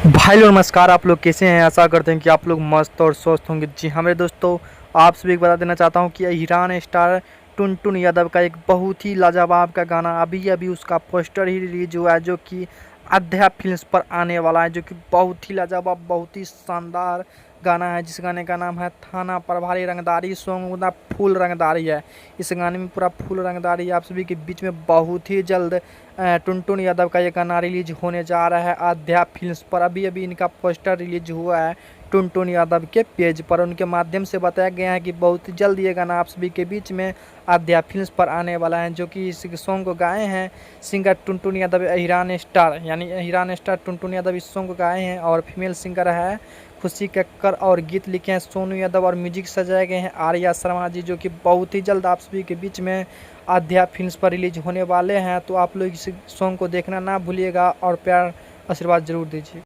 भाई लोग नमस्कार। आप लोग कैसे हैं? आशा करते हैं कि आप लोग मस्त और स्वस्थ होंगे। जी हाँ मेरे दोस्तों, आप सभी को बता देना चाहता हूँ कि ईरान स्टार टुनटुन यादव का एक बहुत ही लाजवाब का गाना अभी अभी उसका पोस्टर ही रिलीज हुआ है, जो कि अध्या फिल्म्स पर आने वाला है, जो कि बहुत ही लाजवाब बहुत ही शानदार गाना है। जिस गाने का नाम है थाना प्रभारी रंगदारी। सॉन्ग पूरा फुल रंगदारी है। इस गाने में पूरा फुल रंगदारी है। आप सभी के बीच में बहुत ही जल्द टुनटुन यादव का ये गाना रिलीज होने जा रहा है अध्या फिल्म्स पर। अभी अभी इनका पोस्टर रिलीज हुआ है टुनटुन यादव के पेज पर। उनके माध्यम से बताया गया है कि बहुत जल्द ये गाना आप सभी के बीच में अध्या फिल्म्स पर आने वाला है, जो कि इस सॉन्ग को गाए हैं singer Tuntun Yadav Iran star, यानी ईरान स्टार टुनटुन यादव इस सॉन्ग को गाए हैं। और फीमेल सिंगर है खुशी कक्कर और गीत लिखे हैं सोनू यादव और म्यूजिक सजाए गए हैं आर्या शर्मा जी, जो कि बहुत ही जल्द आप सभी के बीच में अध्या फिल्म्स पर रिलीज होने वाले हैं। तो आप लोग इस सॉन्ग को देखना ना भूलिएगा और प्यार आशीर्वाद जरूर दीजिए।